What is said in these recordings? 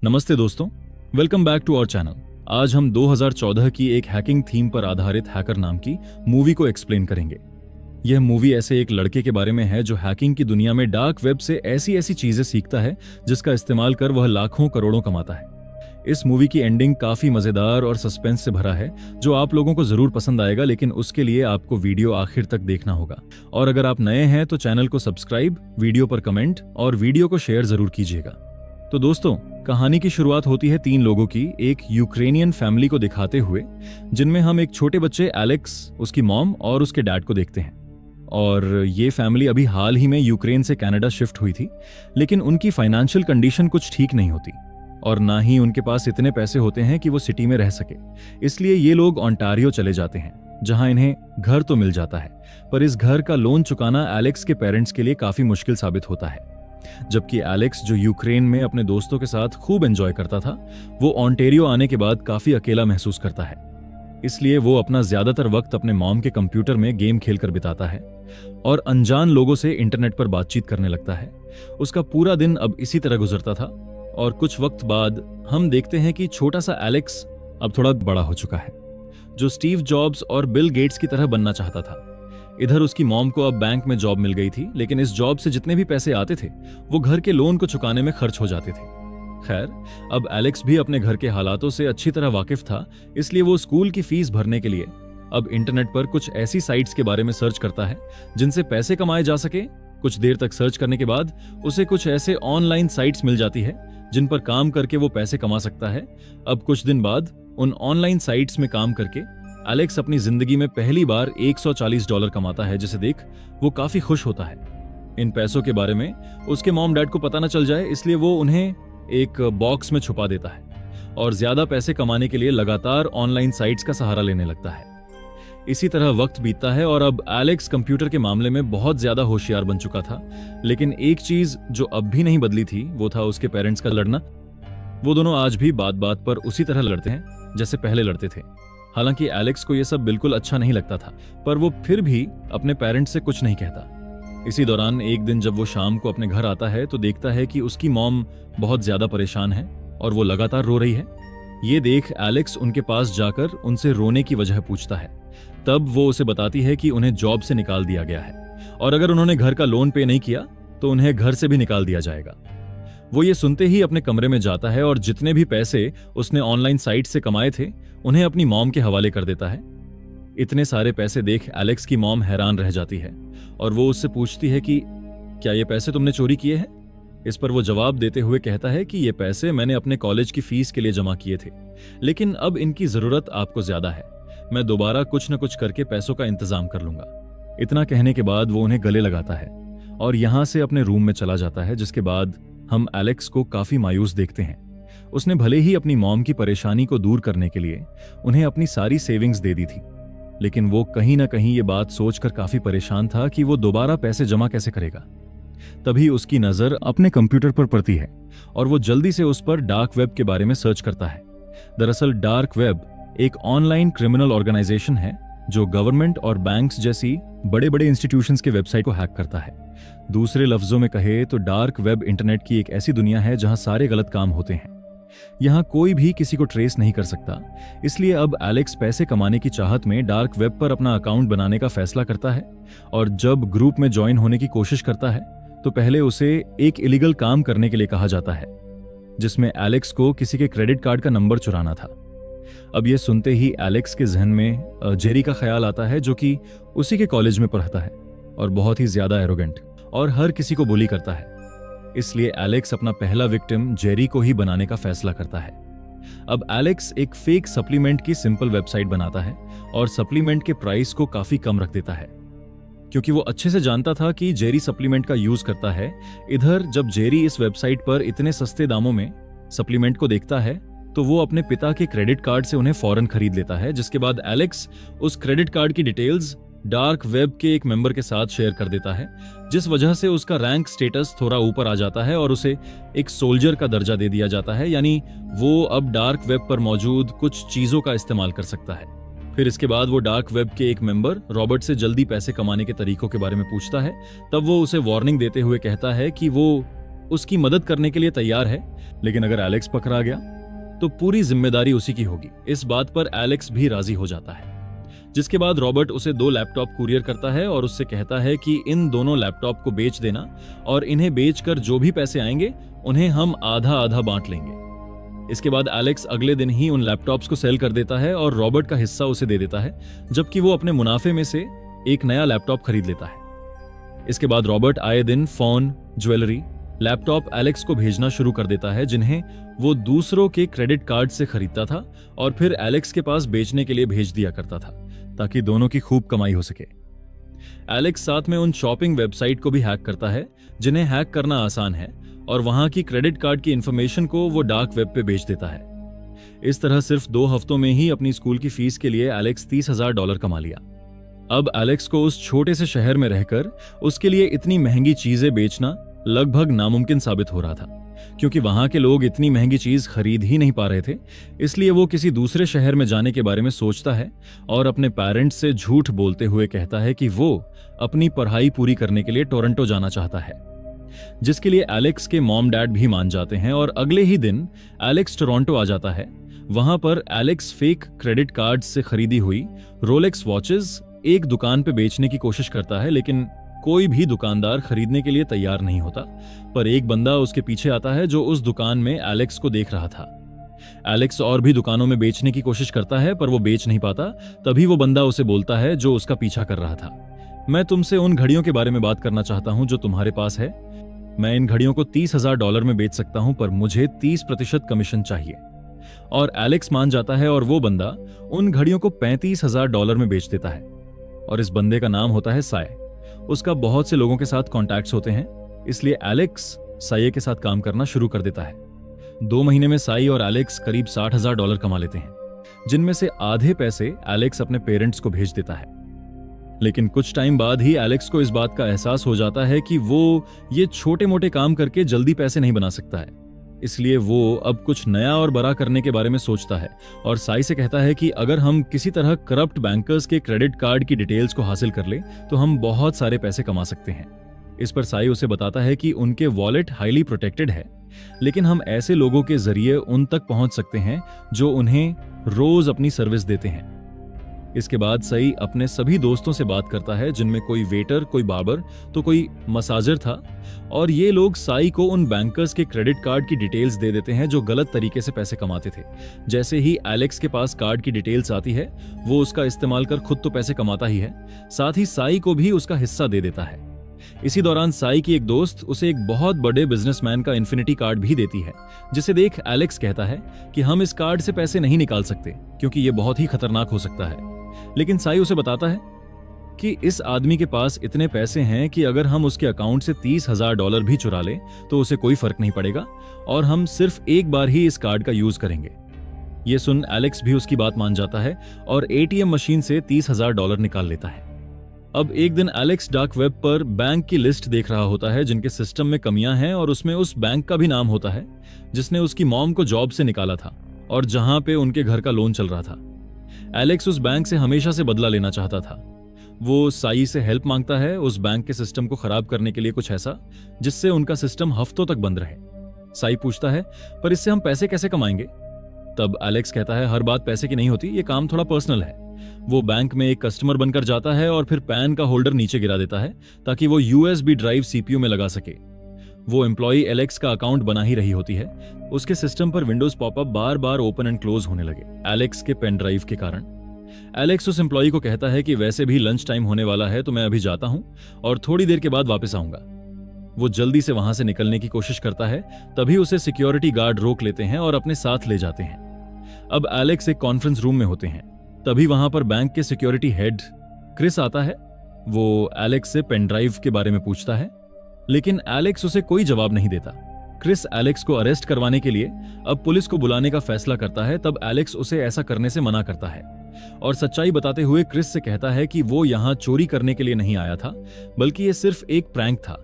नमस्ते दोस्तों, welcome back to our channel. आज हम 2014 की एक हैकिंग थीम पर आधारित हैकर नाम की मूवी को एक्सप्लेन करेंगे। यह मूवी ऐसे एक लड़के के बारे में है जो हैकिंग की दुनिया में डार्क वेब से ऐसी ऐसी चीजें सीखता है जिसका इस्तेमाल कर वह लाखों करोड़ों कमाता है। इस मूवी की एंडिंग काफी मजेदार और सस्पेंस से भरा है जो आप लोगों को जरूर पसंद आएगा, लेकिन उसके लिए आपको वीडियो आखिर तक देखना होगा। और अगर आप नए हैं तो चैनल को सब्सक्राइब, वीडियो पर कमेंट और वीडियो को शेयर जरूर कीजिएगा। तो दोस्तों, कहानी की शुरुआत होती है 3 लोगों की एक यूक्रेनियन फैमिली को दिखाते हुए, जिनमें हम एक छोटे बच्चे एलेक्स, उसकी मॉम और उसके डैड को देखते हैं। और ये फैमिली अभी हाल ही में यूक्रेन से कनाडा शिफ्ट हुई थी, लेकिन उनकी फाइनेंशियल कंडीशन कुछ ठीक नहीं होती और ना ही उनके पास इतने पैसे होते हैं कि वो सिटी में रह सके। इसलिए ये लोग ओंटारियो चले जाते हैं, जहां इन्हें घर तो मिल जाता है, पर इस घर का लोन चुकाना एलेक्स के पेरेंट्स के लिए काफी मुश्किल साबित होता है। जबकि एलेक्स, जो यूक्रेन में अपने दोस्तों के साथ खूब एंजॉय करता था, वो ओंटारियो आने के बाद काफी अकेला महसूस करता है। इसलिए वो अपना ज्यादातर वक्त अपने मॉम के कंप्यूटर में गेम खेलकर बिताता है और अनजान लोगों से इंटरनेट पर बातचीत करने लगता है। उसका पूरा दिन अब इसी तरह गुजरता था और कुछ वक्त बाद हम देखते हैं कि छोटा सा एलेक्स अब थोड़ा बड़ा हो चुका है, जो स्टीव जॉब्स और बिल गेट्स की तरह बनना चाहता था। इधर उसकी मॉम को अब बैंक में जॉब मिल गई थी, लेकिन इस जॉब से जितने भी पैसे आते थे वो घर के लोन को चुकाने में खर्च हो जाते थे। खैर, अब एलेक्स भी अपने घर के हालातों से अच्छी तरह वाकिफ था, इसलिए वो स्कूल की फीस भरने के लिए अब इंटरनेट पर कुछ ऐसी साइट्स के बारे में सर्च करता है जिनसे पैसे कमाए जा सके। कुछ देर तक सर्च करने के बाद उसे कुछ ऐसे ऑनलाइन साइट्स मिल जाती है जिन पर काम करके वो पैसे कमा सकता है। अब कुछ दिन बाद उन ऑनलाइन साइट्स में काम करके एलेक्स अपनी जिंदगी में पहली बार $140 कमाता है, जिसे देख वो काफी खुश होता है। इन पैसों के बारे में उसके मॉम डैड को पता न चल जाए, इसलिए वो उन्हें एक बॉक्स में छुपा देता है और ज्यादा पैसे कमाने के लिए लगातार ऑनलाइन साइट्स का सहारा लेने लगता है। इसी तरह वक्त बीतता है और अब एलेक्स कंप्यूटर के मामले में बहुत ज्यादा होशियार बन चुका था, लेकिन एक चीज जो अब भी नहीं बदली थी वो था उसके पेरेंट्स का लड़ना। वो दोनों आज भी बात बात पर उसी तरह लड़ते हैं जैसे पहले लड़ते थे। हालांकि एलेक्स को यह सब बिल्कुल अच्छा नहीं लगता था, पर वो फिर भी अपने पेरेंट्स से कुछ नहीं कहता। इसी दौरान एक दिन जब वो शाम को अपने घर आता है तो देखता है कि उसकी मॉम बहुत ज्यादा परेशान है और वो लगातार रो रही है। ये देख एलेक्स उनके पास जाकर उनसे रोने की वजह पूछता है। तब वो उसे बताती है कि उन्हें जॉब से निकाल दिया गया है और अगर उन्होंने घर का लोन पे नहीं किया तो उन्हें घर से भी निकाल दिया जाएगा। वो ये सुनते ही अपने कमरे में जाता है और जितने भी पैसे उसने ऑनलाइन साइट से कमाए थे उन्हें अपनी मॉम के हवाले कर देता है। इतने सारे पैसे देख एलेक्स की मॉम हैरान रह जाती है और वो उससे पूछती है कि क्या ये पैसे तुमने चोरी किए हैं? इस पर वो जवाब देते हुए कहता है कि ये पैसे मैंने अपने कॉलेज की फीस के लिए जमा किए थे, लेकिन अब इनकी जरूरत आपको ज्यादा है। मैं दोबारा कुछ न कुछ करके पैसों का इंतजाम कर लूंगा। इतना कहने के बाद वो उन्हें गले लगाता है और यहां से अपने रूम में चला जाता है, जिसके बाद हम एलेक्स को काफी मायूस देखते हैं। उसने भले ही अपनी मॉम की परेशानी को दूर करने के लिए उन्हें अपनी सारी सेविंग्स दे दी थी, लेकिन वो कहीं ना कहीं ये बात सोचकर काफी परेशान था कि वो दोबारा पैसे जमा कैसे करेगा। तभी उसकी नजर अपने कंप्यूटर पर पड़ती है और वो जल्दी से उस पर डार्क वेब के बारे में सर्च करता है। दरअसल डार्क वेब एक ऑनलाइन क्रिमिनल ऑर्गेनाइजेशन है जो गवर्नमेंट और बैंक्स जैसी बड़े बड़े इंस्टीट्यूशंस के वेबसाइट को हैक करता है। दूसरे लफ्जों में कहे तो डार्क वेब इंटरनेट की एक ऐसी दुनिया है जहां सारे गलत काम होते हैं। यहां कोई भी किसी को ट्रेस नहीं कर सकता। इसलिए अब एलेक्स पैसे कमाने की चाहत में डार्क वेब पर अपना अकाउंट बनाने का फैसला करता है और जब ग्रुप में ज्वाइन होने की कोशिश करता है तो पहले उसे एक इलीगल काम करने के लिए कहा जाता है, जिसमें एलेक्स को किसी के क्रेडिट कार्ड का नंबर चुराना था। अब यह सुनते ही एलेक्स के जहन में जेरी का ख्याल आता है, जो कि उसी के कॉलेज में पढ़ता है और बहुत ही ज्यादा एरोगेंट और हर किसी को बुली करता है। इसलिए एलेक्स अपना पहला विक्टिम जेरी को ही बनाने का फैसला करता है। अब एलेक्स एक फेक सप्लीमेंट की सिंपल वेबसाइट बनाता है और सप्लीमेंट के प्राइस को काफी कम रख देता है, क्योंकि वो अच्छे से जानता था कि जेरी सप्लीमेंट का यूज करता है। इधर जब जेरी इस वेबसाइट पर इतने सस्ते दामों में सप्लीमेंट को देखता है तो वो अपने पिता के क्रेडिट कार्ड से उन्हें फौरन खरीद लेता है, जिसके बाद एलेक्स उस क्रेडिट कार्ड की डिटेल्स डार्क वेब के एक मेंबर के साथ शेयर कर देता है, जिस वजह से उसका रैंक स्टेटस थोड़ा ऊपर आ जाता है और उसे एक सोल्जर का दर्जा दे दिया जाता है, यानी वो अब डार्क वेब पर मौजूद कुछ चीजों का इस्तेमाल कर सकता है। फिर इसके बाद वो डार्क वेब के एक मेंबर रॉबर्ट से जल्दी पैसे कमाने के तरीकों के बारे में पूछता है। तब वो उसे वार्निंग देते हुए कहता है कि वो उसकी मदद करने के लिए तैयार है, लेकिन अगर एलेक्स पकड़ा गया तो पूरी जिम्मेदारी उसी की होगी। इस बात पर एलेक्स भी राजी हो जाता है, जिसके बाद रॉबर्ट उसे 2 लैपटॉप कुरियर करता है और उससे कहता है कि इन दोनों लैपटॉप को बेच देना और इन्हें बेचकर जो भी पैसे आएंगे उन्हें हम आधा आधा बांट लेंगे। इसके बाद एलेक्स अगले दिन ही उन लैपटॉप्स को सेल कर देता है और रॉबर्ट का हिस्सा उसे दे देता है, जबकि वो अपने मुनाफे में से एक नया लैपटॉप खरीद लेता है। इसके बाद रॉबर्ट आए दिन फोन, ज्वेलरी, लैपटॉप एलेक्स को भेजना शुरू कर देता है, जिन्हें वो दूसरों के क्रेडिट कार्ड से खरीदता था और फिर एलेक्स के पास बेचने के लिए भेज दिया करता था, ताकि दोनों की खूब कमाई हो सके। एलेक्स साथ में उन शॉपिंग वेबसाइट को भी हैक करता है जिन्हें हैक करना आसान है, और वहां की क्रेडिट कार्ड की इंफॉर्मेशन को वो डार्क वेब पे बेच देता है। इस तरह सिर्फ 2 हफ्तों में ही अपनी स्कूल की फीस के लिए एलेक्स $30,000 कमा लिया। अब एलेक्स को उस छोटे से शहर में रहकर उसके लिए इतनी महंगी चीजें बेचना लगभग नामुमकिन साबित हो रहा था, क्योंकि वहां के लोग इतनी महंगी चीज खरीद ही नहीं पा रहे थे। इसलिए वो किसी दूसरे शहर में जाने के बारे में सोचता है और अपने पेरेंट्स से झूठ बोलते हुए कहता है कि वो अपनी पढ़ाई पूरी करने के लिए टोरंटो जाना चाहता है, जिसके लिए एलेक्स के मॉम डैड भी मान जाते हैं। और अगले ही दिन एलेक्स टोरंटो आ जाता है। वहां पर एलेक्स फेक क्रेडिट कार्ड से खरीदी हुई रोलेक्स वॉचेस एक दुकान पे बेचने की कोशिश करता है, लेकिन कोई भी दुकानदार खरीदने के लिए तैयार नहीं होता। पर एक बंदा उसके पीछे आता है जो उस दुकान में एलेक्स को देख रहा था। एलेक्स और भी दुकानों में बेचने की कोशिश करता है, पर वो बेच नहीं पाता। तभी वो बंदा उसे बोलता है जो उसका पीछा कर रहा था, मैं तुमसे उन घड़ियों के बारे में बात करना चाहता हूं जो तुम्हारे पास है। मैं इन घड़ियों को $30,000 में बेच सकता हूं, पर मुझे 30% कमीशन चाहिए। और एलेक्स मान जाता है और वो बंदा उन घड़ियों को $35,000 में बेच देता है। और इस बंदे का नाम होता है साय। उसका बहुत से लोगों के साथ कॉन्टैक्ट्स होते हैं, इसलिए एलेक्स साये के साथ काम करना शुरू कर देता है। 2 महीने में साई और एलेक्स करीब $60,000 कमा लेते हैं, जिनमें से आधे पैसे एलेक्स अपने पेरेंट्स को भेज देता है। लेकिन कुछ टाइम बाद ही एलेक्स को इस बात का एहसास हो जाता है कि वो ये छोटे मोटे काम करके जल्दी पैसे नहीं बना सकता है। इसलिए वो अब कुछ नया और बड़ा करने के बारे में सोचता है और साई से कहता है कि अगर हम किसी तरह करप्ट बैंकर्स के क्रेडिट कार्ड की डिटेल्स को हासिल कर ले तो हम बहुत सारे पैसे कमा सकते हैं। इस पर साई उसे बताता है कि उनके वॉलेट हाईली प्रोटेक्टेड है, लेकिन हम ऐसे लोगों के जरिए उन तक पहुंच सकते हैं जो उन्हें रोज अपनी सर्विस देते हैं। इसके बाद सई अपने सभी दोस्तों से बात करता है, जिनमें कोई वेटर, कोई बार्बर तो कोई मसाजर था, और ये लोग साई को उन बैंकर्स के क्रेडिट कार्ड की डिटेल्स दे देते हैं जो गलत तरीके से पैसे कमाते थे। जैसे ही एलेक्स के पास कार्ड की डिटेल्स आती है, वो उसका इस्तेमाल कर खुद तो पैसे कमाता ही है, साथ ही साई को भी उसका हिस्सा दे देता है। इसी दौरान साई की एक दोस्त उसे एक बहुत बड़े बिजनेसमैन का इन्फिनिटी कार्ड भी देती है, जिसे देख एलेक्स कहता है कि हम इस कार्ड से पैसे नहीं निकाल सकते क्योंकि ये बहुत ही खतरनाक हो सकता है। लेकिन साई उसे बताता है कि इस आदमी के पास इतने पैसे हैं कि अगर हम उसके अकाउंट से $30,000 भी चुरा लें तो उसे कोई फर्क नहीं पड़ेगा और हम सिर्फ एक बार ही इस कार्ड का यूज करेंगे। यह सुन एलेक्स भी उसकी बात मान जाता है और एटीएम मशीन से $30,000 निकाल लेता है। अब एक दिन एलेक्स डार्क वेब पर बैंक की लिस्ट देख रहा होता है जिनके सिस्टम में कमियां हैं, और उसमें उस बैंक का भी नाम होता है जिसने उसकी मॉम को जॉब से निकाला था और जहां पे उनके घर का लोन चल रहा था। एलेक्स उस बैंक से हमेशा से बदला लेना चाहता था। वो साई से हेल्प मांगता है उस बैंक के सिस्टम को खराब करने के लिए, कुछ ऐसा जिससे उनका सिस्टम हफ्तों तक बंद रहे। साई पूछता है, पर इससे हम पैसे कैसे कमाएंगे? तब एलेक्स कहता है, हर बात पैसे की नहीं होती, ये काम थोड़ा पर्सनल है। वो बैंक में एक कस्टमर बनकर जाता है और फिर पैन का होल्डर नीचे गिरा देता है ताकि वो यूएसबी ड्राइव सीपीयू में लगा सके। वो एम्प्लॉई एलेक्स का अकाउंट बना ही रही होती है। उसके सिस्टम पर Windows popup bar bar open and close होने लगे एलेक्स के पेन ड्राइव के कारण। एलेक्स उस एम्प्लॉई को कहता है कि वैसे भी लंच टाइम होने वाला है तो मैं अभी जाता हूं और थोड़ी देर के बाद वापस आऊंगा। वो जल्दी से वहां से निकलने की कोशिश करता है, तभी उसे सिक्योरिटी गार्ड रोक लेते हैं और अपने साथ ले जाते हैं। अब एलेक्स एक कॉन्फ्रेंस रूम में होते हैं, तभी वहां पर बैंक के सिक्योरिटी हेड क्रिस आता है। वो एलेक्स से पेन ड्राइव के बारे में पूछता है, लेकिन एलेक्स उसे कोई जवाब नहीं देता। क्रिस एलेक्स को अरेस्ट करवाने के लिए अब पुलिस को बुलाने का फैसला करता है। तब एलेक्स उसे ऐसा करने से मना करता है और सच्चाई बताते हुए क्रिस से कहता है कि वो यहां चोरी करने के लिए नहीं आया था, बल्कि ये सिर्फ एक प्रैंक था।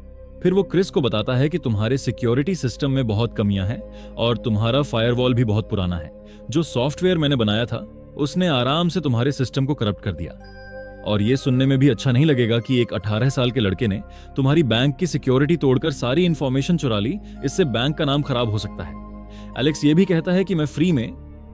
फिर वो क्रिस को बताता है कि तुम्हारे सिक्योरिटी सिस्टम में बहुत कमियां हैं और तुम्हारा फायरवॉल भी बहुत पुराना है। जो सॉफ्टवेयर मैंने बनाया था उसने आराम से तुम्हारे सिस्टम को करप्ट कर दिया। और ये सुनने में भी अच्छा नहीं लगेगा कि एक 18 साल के लड़के ने तुम्हारी बैंक की सिक्योरिटी तोड़कर सारी इंफॉर्मेशन चुरा ली। इससे बैंक का नाम खराब हो सकता है। एलेक्स ये भी कहता है कि मैं फ्री में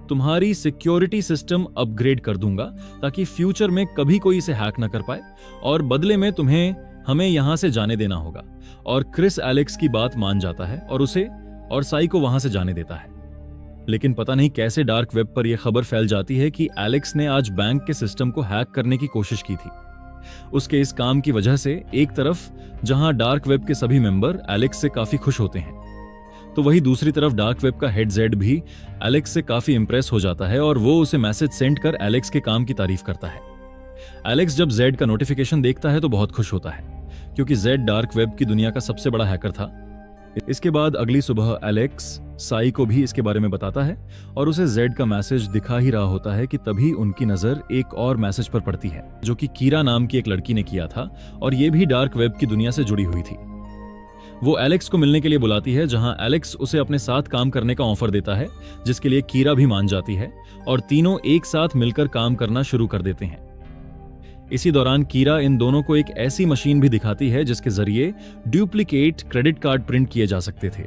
तुम्हारी सिक्योरिटी सिस्टम अपग्रेड कर दूंगा ताकि फ्यूचर में कभी कोई इसे हैक ना कर पाए, और बदले में तुम्हें हमें यहां से जाने देना होगा। और क्रिस एलेक्स की बात मान जाता है और उसे और साई को वहां से जाने देता है। लेकिन पता नहीं कैसे डार्क वेब पर यह खबर फैल जाती है कि एलेक्स ने आज बैंक के सिस्टम को हैक करने की कोशिश की थी। उसके इस काम की वजह से एक तरफ जहां डार्क वेब के सभी मेंबर एलेक्स से काफी खुश होते हैं, तो वही दूसरी तरफ डार्क वेब का हेड जेड भी एलेक्स से काफी इंप्रेस हो जाता है और वो उसे मैसेज सेंड कर एलेक्स के काम की तारीफ करता है। एलेक्स जब जेड का नोटिफिकेशन देखता है तो बहुत खुश होता है, क्योंकि जेड डार्क वेब की दुनिया का सबसे बड़ा हैकर था। इसके बाद अगली सुबह एलेक्स साई को भी इसके बारे में बताता है और उसे जेड का मैसेज दिखा ही रहा होता है कि तभी उनकी नजर एक और मैसेज पर पड़ती है, जो कि कीरा नाम की एक लड़की ने किया था और ये भी डार्क वेब की दुनिया से जुड़ी हुई थी। वो एलेक्स को मिलने के लिए बुलाती है, जहां एलेक्स उसे अपने साथ काम करने का ऑफर देता है, जिसके लिए कीरा भी मान जाती है और तीनों एक साथ मिलकर काम करना शुरू कर देते हैं। इसी दौरान कीरा इन दोनों को एक ऐसी मशीन भी दिखाती है जिसके जरिए डुप्लीकेट क्रेडिट कार्ड प्रिंट किए जा सकते थे।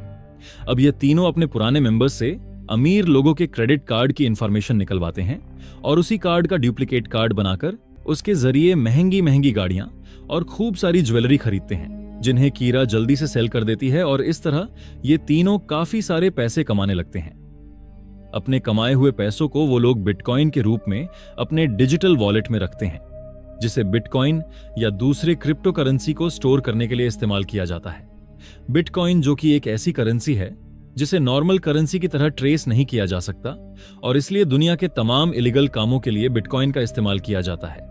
अब ये तीनों अपने पुराने मेंबर्स से अमीर लोगों के क्रेडिट कार्ड की इंफॉर्मेशन निकलवाते हैं और उसी कार्ड का डुप्लीकेट कार्ड बनाकर उसके जरिए महंगी महंगी गाड़ियां और खूब सारी ज्वेलरी खरीदते हैं, जिन्हें कीरा जल्दी से सेल कर देती है और इस तरह ये तीनों काफी सारे पैसे कमाने लगते हैं। अपने कमाए हुए पैसों को वो लोग बिटकॉइन के रूप में अपने डिजिटल वॉलेट में रखते हैं, जिसे बिटकॉइन या दूसरे क्रिप्टो करेंसी को स्टोर करने के लिए इस्तेमाल किया जाता है। बिटकॉइन जो कि एक ऐसी करेंसी है जिसे नॉर्मल करेंसी की तरह ट्रेस नहीं किया जा सकता और इसलिए दुनिया के तमाम इलीगल कामों के लिए बिटकॉइन का इस्तेमाल किया जाता है।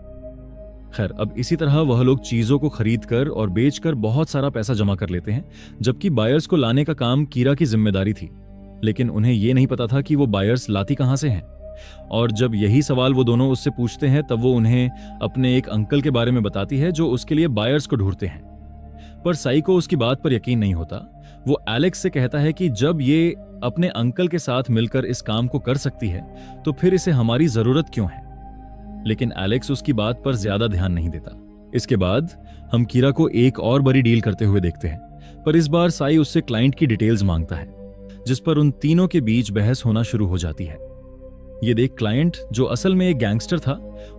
खैर, अब इसी तरह वह लोग चीजों को खरीदकर और बेचकर बहुत सारा पैसा जमा कर लेते हैं, जबकि बायर्स को लाने का काम कीरा की जिम्मेदारी थी। लेकिन उन्हें यह नहीं पता था कि वो बायर्स लाती कहां से हैं। और जब यही सवाल वो दोनों उससे पूछते हैं तब वो उन्हें अपने एक अंकल के बारे में बताती है जो उसके लिए बायर्स को ढूंढते हैं। पर साई को उसकी बात पर यकीन नहीं होता। वो एलेक्स से कहता है कि जब ये अपने अंकल के साथ मिलकर इस काम को कर सकती है तो फिर इसे हमारी जरूरत क्यों है। लेकिन एलेक्स उसकी बात पर ज्यादा ध्यान नहीं देता। इसके बाद हम कीरा को एक और बड़ी डील करते हुए देखते हैं, पर इस बार साई उससे क्लाइंट की डिटेल्स मांगता है, जिस पर उन तीनों के बीच बहस होना शुरू हो जाती है। ये देख क्लाइंट, जो असल में एक गैंगस्टर था,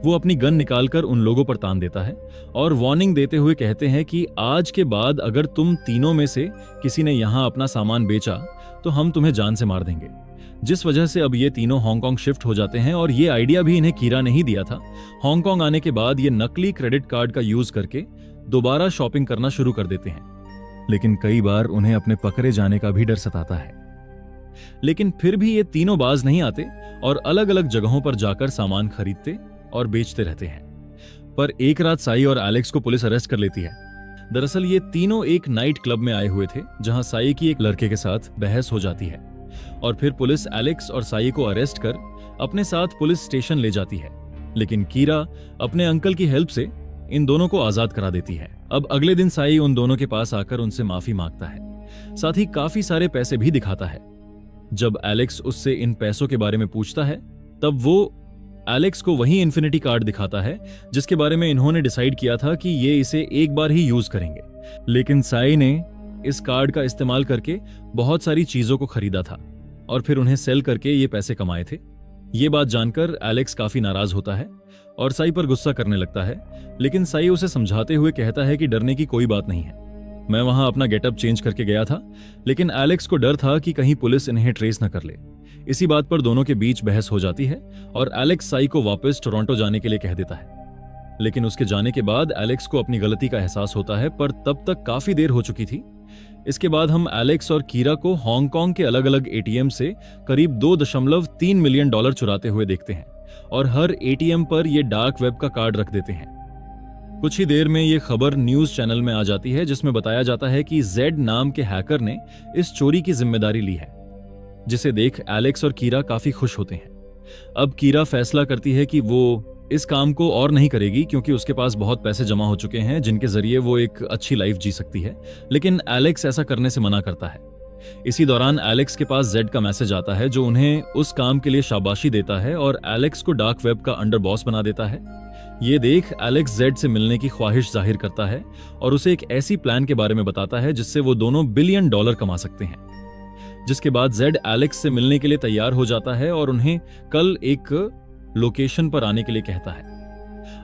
वो अपनी गन निकालकर उन लोगों पर तान देता है और वार्निंग देते हुए कहते हैं कि आज के बाद अगर तुम तीनों में से किसी ने यहां अपना सामान बेचा तो हम तुम्हें जान से मार देंगे। जिस वजह से अब ये तीनों हांगकांग शिफ्ट हो जाते हैं और ये आइडिया भी इन्हें कीरा ने ही दिया था। हांगकांग आने के बाद ये नकली क्रेडिट कार्ड का यूज करके दोबारा शॉपिंग करना शुरू कर देते हैं, लेकिन कई बार उन्हें अपने पकड़े जाने का भी डर सताता है। लेकिन फिर भी ये तीनों बाज नहीं आते और अलग अलग जगहों पर जाकर सामान खरीदते और बेचते रहते हैं। पर एक रात साई और एलेक्स को पुलिस अरेस्ट कर लेती है। दरअसल ये तीनों एक नाइट क्लब में आए हुए थे, जहां साई की एक लड़के के साथ बहस हो जाती है और फिर पुलिस एलेक्स और साई को अरेस्ट कर अपने साथ पुलिस स्टेशन ले जाती है। लेकिन कीरा अपने अंकल की हेल्प से इन दोनों को आजाद करा देती है। अब अगले दिन साई उन दोनों के पास आकर उनसे माफी मांगता है, साथ ही काफी सारे पैसे भी दिखाता है। जब एलेक्स उससे इन पैसों के बारे में पूछता है तब वो एलेक्स को वही इन्फिनिटी कार्ड दिखाता है जिसके बारे में इन्होंने डिसाइड किया था कि ये इसे एक बार ही यूज करेंगे। लेकिन साई ने इस कार्ड का इस्तेमाल करके बहुत सारी चीजों को खरीदा था और फिर उन्हें सेल करके ये पैसे कमाए थे। ये बात जानकर एलेक्स काफी नाराज होता है और साई पर गुस्सा करने लगता है, लेकिन साई उसे समझाते हुए कहता है कि डरने की कोई बात नहीं है। मैं वहां अपना गेटअप चेंज करके गया था, लेकिन एलेक्स को डर था कि कहीं पुलिस इन्हें ट्रेस न कर ले। इसी बात पर दोनों के बीच बहस हो जाती है और एलेक्स साई को वापस टोरंटो जाने के लिए कह देता है। लेकिन उसके जाने के बाद एलेक्स को अपनी गलती का एहसास होता है, पर तब तक काफी देर हो चुकी थी। इसके बाद हम एलेक्स और कीरा को हांगकांग के अलग अलग एटीएम से करीब $2.3 मिलियन चुराते हुए देखते हैं और हर एटीएम पर यह डार्क वेब का कार्ड रख देते हैं। कुछ ही देर में यह खबर न्यूज चैनल में आ जाती है, जिसमें बताया जाता है कि जेड नाम के हैकर ने इस चोरी की जिम्मेदारी ली है, जिसे देख एलेक्स और कीरा काफी खुश होते हैं। अब कीरा फैसला करती है कि वो इस काम को और नहीं करेगी, क्योंकि उसके पास बहुत पैसे जमा हो चुके हैं जिनके जरिए वो एक अच्छी लाइफ जी सकती है। लेकिन एलेक्स ऐसा करने से मना करता है। इसी दौरान एलेक्स के पास जेड का मैसेज आता है, जो उन्हें उस काम के लिए शाबाशी देता है और एलेक्स को डार्क वेब का अंडर बॉस बना देता है। ये देख एलेक्स जेड से मिलने की ख्वाहिश जाहिर करता है और उसे एक ऐसी प्लान के बारे में बताता है जिससे वो दोनों $1 बिलियन कमा सकते हैं। जिसके बाद जेड एलेक्स से मिलने के लिए तैयार हो जाता है और उन्हें कल एक लोकेशन पर आने के लिए कहता है।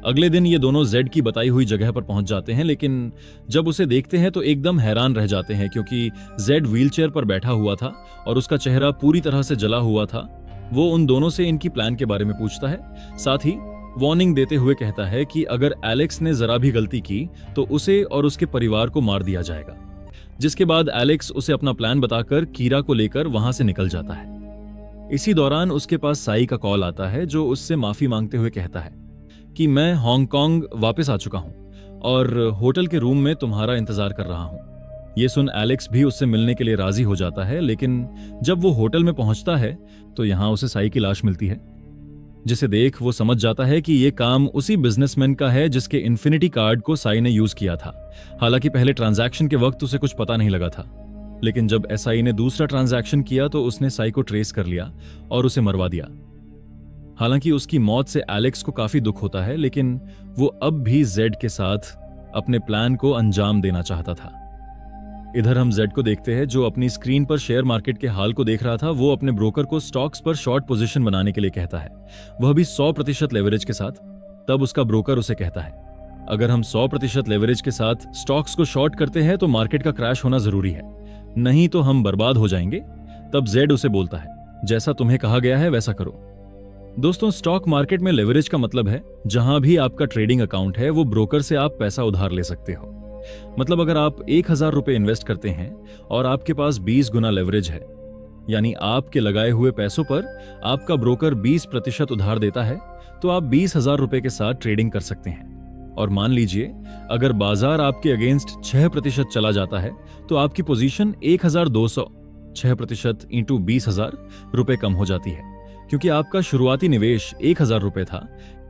अगले दिन ये दोनों जेड की बताई हुई जगह पर पहुंच जाते हैं, लेकिन जब उसे देखते हैं तो एकदम हैरान रह जाते हैं क्योंकि जेड व्हीलचेयर पर बैठा हुआ था और उसका चेहरा पूरी तरह से जला हुआ था। वो उन दोनों से इनकी प्लान के बारे में पूछता है, साथ ही वार्निंग देते हुए कहता है कि अगर एलेक्स ने जरा भी गलती की तो उसे और उसके परिवार को मार दिया जाएगा। जिसके बाद एलेक्स उसे अपना प्लान बताकर कीरा को लेकर वहां से निकल जाता है। इसी दौरान उसके पास साई का कॉल आता है जो उससे माफी मांगते हुए कहता है कि मैं हांगकांग वापस आ चुका हूं और होटल के रूम में तुम्हारा इंतजार कर रहा हूं। ये सुन एलेक्स भी उससे मिलने के लिए राजी हो जाता है, लेकिन जब वो होटल में पहुंचता है तो यहां उसे साई की लाश मिलती है, जिसे देख वो समझ जाता है कि ये काम उसी बिजनेसमैन का है जिसके इन्फिनिटी कार्ड को साई ने यूज किया था। हालांकि पहले ट्रांजैक्शन के वक्त उसे कुछ पता नहीं लगा था, लेकिन जब एसआई ने दूसरा ट्रांजैक्शन किया तो उसने साई को ट्रेस कर लिया और उसे मरवा दिया। हालांकि उसकी मौत से एलेक्स को काफी दुख होता है, लेकिन वो अब भी जेड के साथ अपने प्लान को अंजाम देना चाहता था। इधर हम जेड को देखते हैं जो अपनी स्क्रीन पर शेयर मार्केट के हाल को देख रहा था। वो अपने ब्रोकर को स्टॉक्स पर शॉर्ट पोजीशन बनाने के लिए कहता है, वह भी 100% लेवरेज के साथ। तब उसका ब्रोकर उसे कहता है, अगर हम 100% लेवरेज के साथ स्टॉक्स को शॉर्ट करते हैं तो मार्केट का क्रैश होना जरूरी है, नहीं तो हम बर्बाद हो जाएंगे। तब जेड उसे बोलता है, जैसा तुम्हें कहा गया है वैसा करो। दोस्तों, स्टॉक मार्केट में लेवरेज का मतलब है जहां भी आपका ट्रेडिंग अकाउंट है वो ब्रोकर से आप पैसा उधार ले सकते हो। मतलब अगर आप 1000 रुपए इन्वेस्ट करते हैं और आपके पास 20 गुना लेवरेज है, यानी आपके लगाए हुए पैसों पर आपका ब्रोकर 20% उधार देता है, तो आप 20,000 रुपए के साथ ट्रेडिंग कर सकते हैं। और मान लीजिए अगर बाजार आपके अगेंस्ट 6% चला जाता है तो आपकी पोजीशन 1200 6% इंटू 20,000 रुपए कम हो जाती है। क्योंकि आपका शुरुआती निवेश 1000 रुपए था,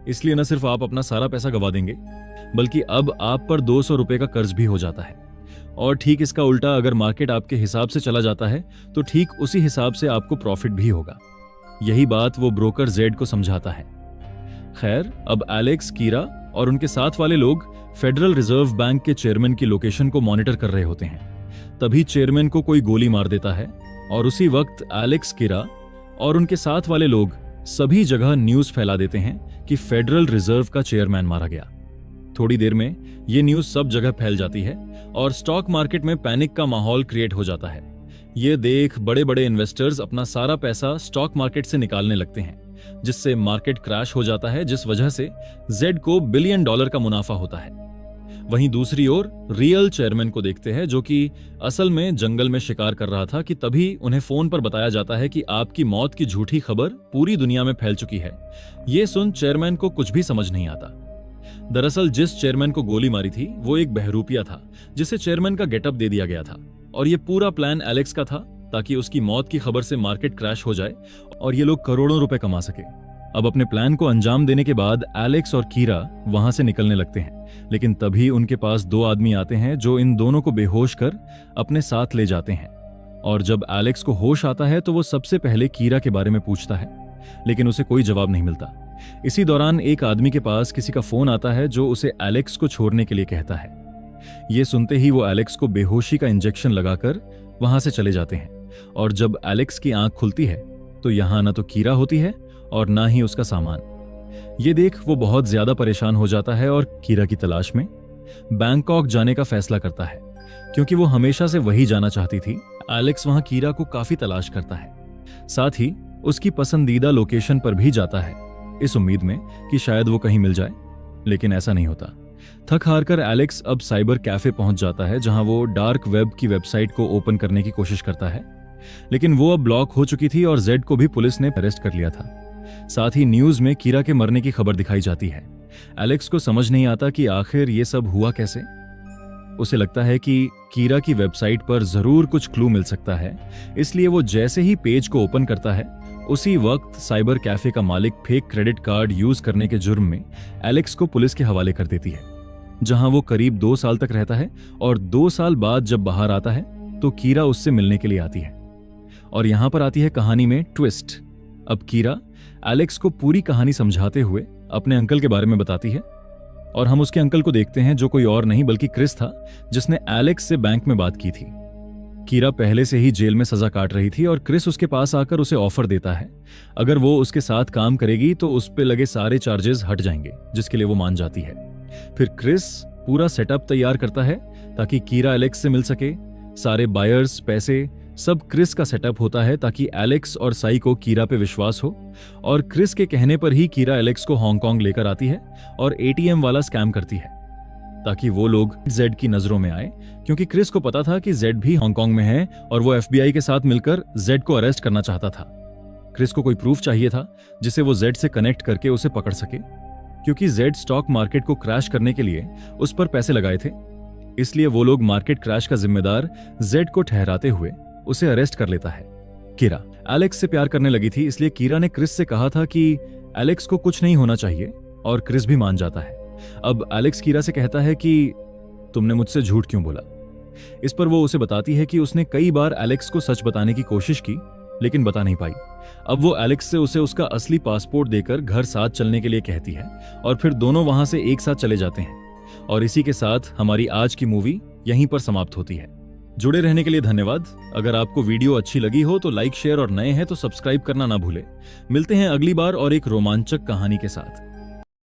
इसलिए न सिर्फ आप अपना सारा पैसा गवा देंगे बल्कि अब आप पर 200 रुपए का कर्ज भी हो जाता है। और ठीक इसका उल्टा, अगर मार्केट आपके हिसाब से चला जाता है तो ठीक उसी हिसाब से आपको प्रॉफिट भी होगा। यही बात वो ब्रोकर जेड को समझाता है। खैर, अब एलेक्स, कीरा और उनके साथ वाले लोग फेडरल रिजर्व बैंक के चेयरमैन की लोकेशन को मॉनिटर कर रहे होते हैं। तभी चेयरमैन को कोई गोली मार देता है और उसी वक्त एलेक्स, कीरा और उनके साथ वाले लोग सभी जगह न्यूज फैला देते हैं कि फेडरल रिजर्व का चेयरमैन मारा गया। थोड़ी देर में ये न्यूज सब जगह फैल जाती है और स्टॉक मार्केट में पैनिक का माहौल क्रिएट हो जाता है। ये देख बड़े बड़े इन्वेस्टर्स अपना सारा पैसा स्टॉक मार्केट से निकालने लगते हैं, जिससे मार्केट क्रैश हो जाता है, जिस वजह से जेड को $1 बिलियन का मुनाफा होता है। वहीं दूसरी ओर रियल चेयरमैन को देखते हैं जो कि असल में जंगल में शिकार कर रहा था कि तभी उन्हें फोन पर बताया जाता है कि आपकी मौत की झूठी खबर पूरी दुनिया में फैल चुकी है। ये सुन चेयरमैन को कुछ भी समझ नहीं आता। दरअसल जिस चेयरमैन को गोली मारी थी वो एक बहरूपिया था जिसे चेयरमैन का गेटअप दे दिया गया था, और ये पूरा प्लान एलेक्स का था ताकि उसकी मौत की खबर से मार्केट क्रैश हो जाए और ये लोग करोड़ों रुपए कमा सके। अब अपने प्लान को अंजाम देने के बाद एलेक्स और कीरा वहां से निकलने लगते हैं, लेकिन तभी उनके पास 2 आदमी आते हैं जो इन दोनों को बेहोश कर अपने साथ ले जाते हैं। और जब एलेक्स को होश आता है तो वो सबसे पहले कीरा के बारे में पूछता है, लेकिन उसे कोई जवाब नहीं मिलता। इसी दौरान एक आदमी के पास किसी का फोन आता है जो उसे एलेक्स को छोड़ने के लिए कहता है। ये सुनते ही वो एलेक्स को बेहोशी का इंजेक्शन लगाकर वहां से चले जाते हैं। और जब एलेक्स की आंख खुलती है तो यहां ना तो कीरा होती है और ना ही उसका सामान। ये देख वो बहुत ज्यादा परेशान हो जाता है और कीरा की तलाश में बैंकॉक जाने का फैसला करता है, क्योंकि वो हमेशा से वही जाना चाहती थी। एलेक्स वहां कीरा को काफी तलाश करता है, साथ ही उसकी पसंदीदा लोकेशन पर भी जाता है, इस उम्मीद में कि शायद वो कहीं मिल जाए, लेकिन ऐसा नहीं होता। थक हार कर एलेक्स अब साइबर कैफे पहुंच जाता है, जहां वो डार्क वेब की वेबसाइट को ओपन करने की कोशिश करता है, लेकिन वो अब ब्लॉक हो चुकी थी और जेड को भी पुलिस ने अरेस्ट कर लिया था। साथ ही न्यूज में कीरा के मरने की खबर दिखाई जाती है। एलेक्स को समझ नहीं आता कि आखिर ये सब हुआ कैसे। उसे लगता है कि कीरा की वेबसाइट पर जरूर कुछ क्लू मिल सकता है, इसलिए वो जैसे ही पेज को ओपन करता है उसी वक्त साइबर कैफे का मालिक फेक क्रेडिट कार्ड यूज करने के जुर्म में एलेक्स को पुलिस के हवाले कर देती है, जहां वो करीब 2 साल तक रहता है। और 2 साल बाद जब बाहर आता है तो कीरा उससे मिलने के लिए आती है। और यहां पर आती है कहानी में ट्विस्ट। अब कीरा एलेक्स को पूरी कहानी समझाते हुए अपने अंकल के बारे में बताती है और हम उसके अंकल को देखते हैं जो कोई और नहीं बल्कि क्रिस था, जिसने एलेक्स से बैंक में बात की थी। कीरा पहले से ही जेल में सजा काट रही थी और क्रिस उसके पास आकर उसे ऑफर देता है अगर वो उसके साथ काम करेगी तो उस पे लगे सारे चार्जेस हट जाएंगे, जिसके लिए वो मान जाती है। फिर क्रिस पूरा सेटअप तैयार करता है ताकि कीरा एलेक्स से मिल सके। सारे बायर्स, पैसे, सब क्रिस का सेटअप होता है ताकि एलेक्स और साई को कीरा पे विश्वास हो और क्रिस के कहने पर ही कीरा एलेक्स को हांगकांग लेकर आती है और एटीएम वाला स्कैम करती है ताकि वो लोग जेड की नजरों में आए, क्योंकि क्रिस को पता था कि जेड भी हांगकांग में है और वो एफबीआई के साथ मिलकर जेड को अरेस्ट करना चाहता था। क्रिस को कोई प्रूफ चाहिए था जिसे वो जेड से कनेक्ट करके उसे पकड़ सके, क्योंकि जेड स्टॉक मार्केट को क्रैश करने के लिए उस पर पैसे लगाए थे। इसलिए वो लोग मार्केट क्रैश का जिम्मेदार जेड को ठहराते हुए उसे अरेस्ट कर लेता है। कीरा एलेक्स से प्यार करने लगी थी, इसलिए कीरा ने क्रिस से कहा था कि एलेक्स को कुछ नहीं होना चाहिए और क्रिस भी मान जाता है। अब एलेक्स कीरा से कहता है कि तुमने मुझसे झूठ क्यों बोला। इस पर वो उसे बताती है कि उसने कई बार एलेक्स को सच बताने की कोशिश की लेकिन बता नहीं पाई। अब वो एलेक्स से उसे उसका असली पासपोर्ट देकर घर साथ चलने के लिए कहती है और फिर दोनों वहां से एक साथ चले जाते हैं। और इसी के साथ हमारी आज की मूवी यहीं पर समाप्त होती है। जुड़े रहने के लिए धन्यवाद। अगर आपको वीडियो अच्छी लगी हो तो लाइक, शेयर और नए हैं तो सब्सक्राइब करना ना भूले। मिलते हैं अगली बार और एक रोमांचक कहानी के साथ।